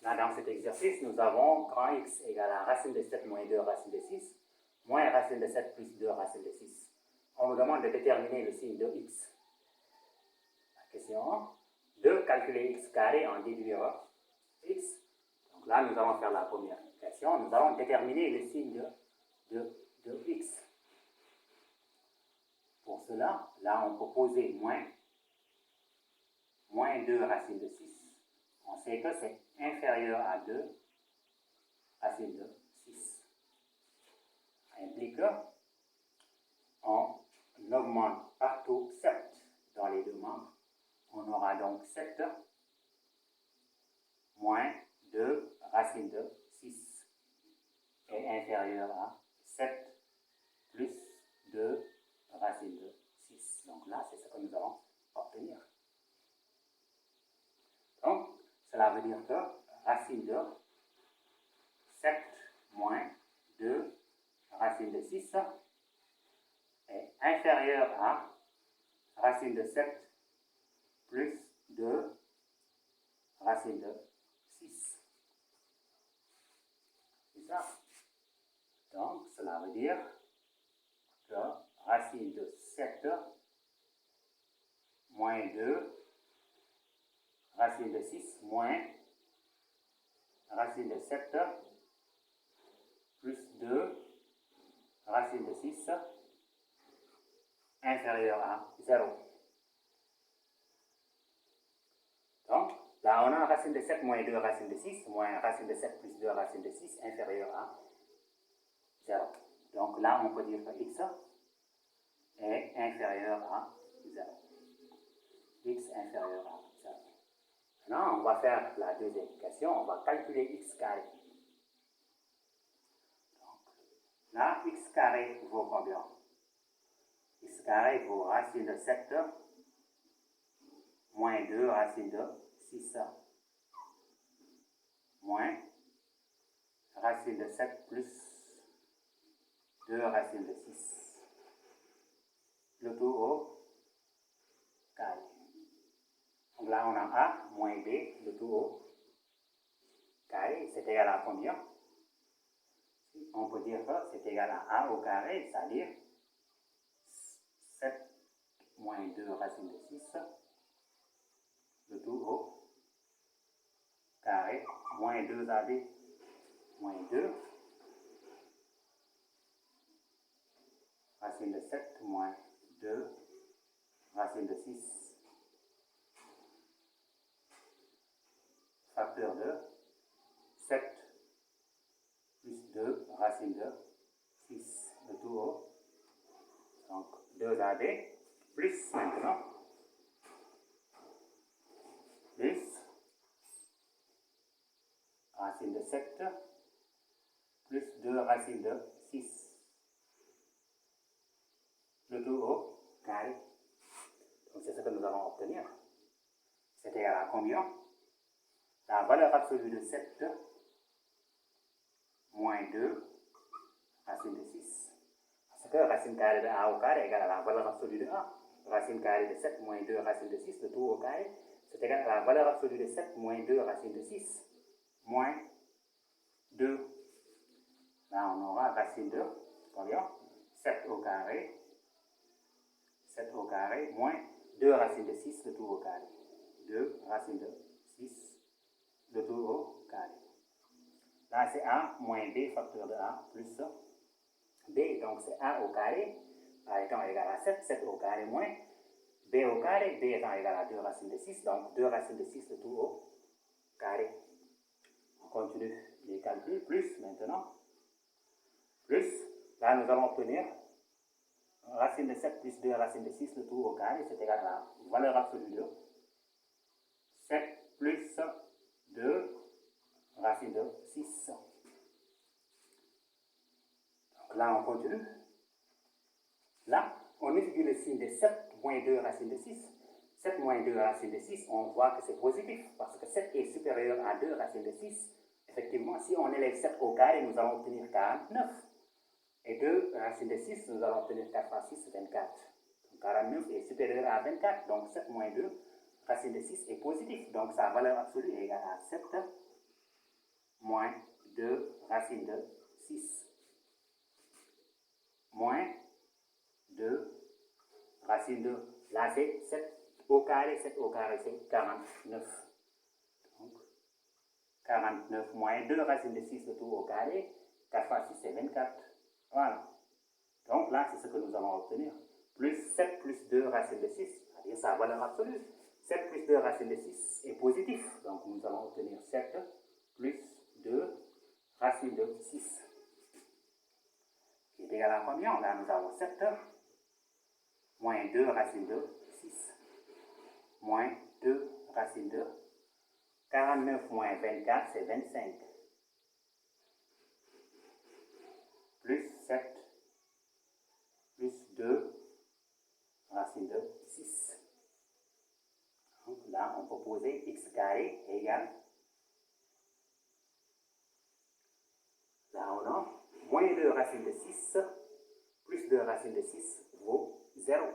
Là, dans cet exercice, nous avons grand X égale à racine de 7 moins 2 racine de 6, moins racine de 7 plus 2 racine de 6. On nous demande de déterminer le signe de X. La question 1, de calculer X carré en déduire X. Donc là, nous allons faire la première question. Nous allons déterminer le signe de X. Pour cela, là, on peut poser moins 2 racine de 6. On sait que c'est inférieur à 2 racine de 6. Ça implique qu'on augmente partout 7 dans les deux membres. On aura donc 7 moins 2 racine de 6 est inférieur à 7 plus 2 racine de 6. Donc là, c'est ce que nous allons obtenir. Donc, cela veut dire que racine de 7 moins 2 racine de 6 est inférieur à racine de 7 plus 2 racine de 6. C'est ça. Donc, cela veut dire que racine de 7 moins 2 racine de 6 moins racine de 7 plus 2 racine de 6 inférieur à 0. Donc, là, on a racine de 7 moins 2 racine de 6 moins racine de 7 plus 2 racine de 6 inférieur à 0. Donc là, on peut dire que x est inférieur à 0. X inférieur à 0. Maintenant, on va faire la deuxième question. On va calculer x carré. Donc, là, x carré vaut combien? X carré vaut racine de 7 moins 2 racine de 6 moins racine de 7 plus 2 racine de 6. Le tout au carré. Donc là, on a A moins B, le tout au carré. C'est égal à combien? On peut dire que c'est égal à A au carré, c'est-à-dire 7 moins 2 racine de 6, le tout au carré, moins 2AB, moins 2, racine de 7 moins 2, racine de 6, facteur de 7 plus 2, racine de 6, le tout au, donc 2AB, plus maintenant, plus racine de 7 plus 2 racine de 6, le tout au carré. Donc c'est ce que nous allons obtenir. C'est égal à combien? La valeur absolue de 7 moins 2 racine de 6. Parce que racine carrée de A au carré égale à la valeur absolue de A. Racine carrée de 7 moins 2 racine de 6, le tout au carré, c'est égal à la valeur absolue de 7 moins 2 racine de 6 moins 2. Là, on aura racine de combien? 7 au carré. 7 au carré moins 2 racine de 6, le tout au carré. 2 racine de 6, le tout au carré. Là, c'est A moins B, facteur de A, plus B. Donc, c'est A au carré, A étant égal à 7, 7 au carré moins B au carré, B étant égal à 2 racines de 6, donc 2 racines de 6, le tout au carré. On continue les calculs, plus maintenant, plus, là, nous allons obtenir racine de 7 plus 2 racine de 6, le tout au carré, c'est égal à la valeur absolue de 7 plus 2 racine de 6. Donc là, on continue. Là, on étudie le signe de 7 moins 2 racine de 6. 7 moins 2 racine de 6, on voit que c'est positif, parce que 7 est supérieur à 2 racine de 6. Effectivement, si on élève 7 au carré, nous allons obtenir 49. Et 2 racine de 6, nous allons obtenir 4 fois 6, 24. Donc 49 est supérieur à 24, donc 7 moins 2 racine de 6 est positif. Donc sa valeur absolue est égale à 7 moins 2 racine de 6, moins 2 racine de, là c'est 7 au carré, 7 au carré c'est 49. Donc 49 moins 2 racine de 6 le tout au carré, 4 fois 6 c'est 24. Voilà. Donc là c'est ce que nous allons obtenir. Plus 7 plus 2 racine de 6, c'est-à-dire sa valeur absolue. 7 plus 2 racine de 6 est positif. Donc nous allons obtenir 7 plus 2 racine de 6. Qui est égal à combien? Là nous avons 7 moins 2 racine de 6. Moins 2 racine de 49 moins 24, c'est 25. Plus 7 plus 2 racine de 6. Donc là, on peut poser x carré égale, là on a moins 2 racine de 6 plus 2 racine de 6 vaut 0.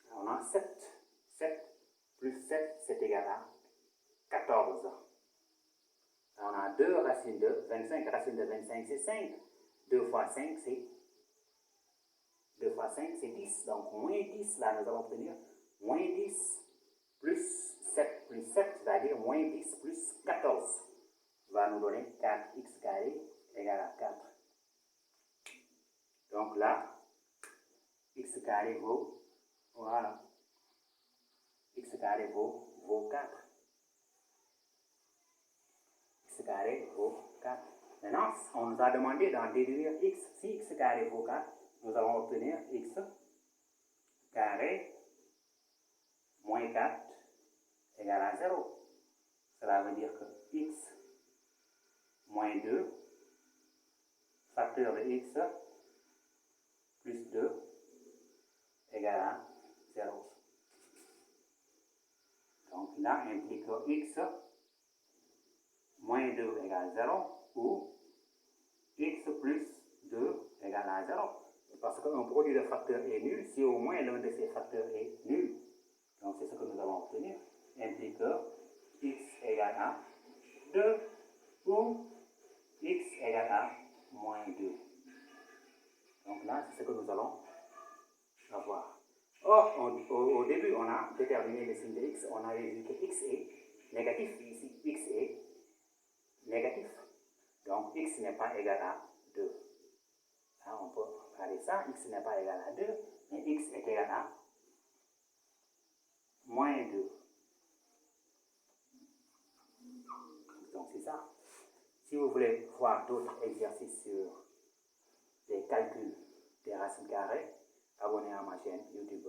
Là, on a 7. 7 plus 7, c'est égal à 14. Là, on a 2 racines de 25. Racine de 25, c'est 5. 2 fois 5, c'est 10. Donc, moins 10, là, nous allons obtenir moins 10 plus 7 plus 7, c'est-à-dire moins 10 plus 14, va nous donner 4x carré égale à 4. Donc là, x carré vaut, voilà, x carré vaut 4. X carré vaut 4. Maintenant, on nous a demandé d'en déduire x. Si x carré vaut 4, nous allons obtenir x carré moins 4 égale à 0. Cela veut dire que x moins 2, facteur de x, plus 2 égale à 0. Donc là implique que x moins 2 égale 0 ou x plus 2 égale à 0. Parce qu'un produit de facteurs est nul si au moins l'un de ces facteurs est nul. Donc c'est ce que nous allons obtenir. Implique que x égale à 2 ou x égale à moins 2. Donc là, c'est ce que nous allons avoir. Or, au début, on a déterminé le signe de x. On a vu que x est négatif. Ici, x est négatif. Donc, x n'est pas égal à 2. Là, on peut regarder ça. X n'est pas égal à 2, mais x est égal à moins 2. Donc, c'est ça. Si vous voulez voir d'autres exercices sur les calculs des racines carrées, abonnez à ma chaîne YouTube.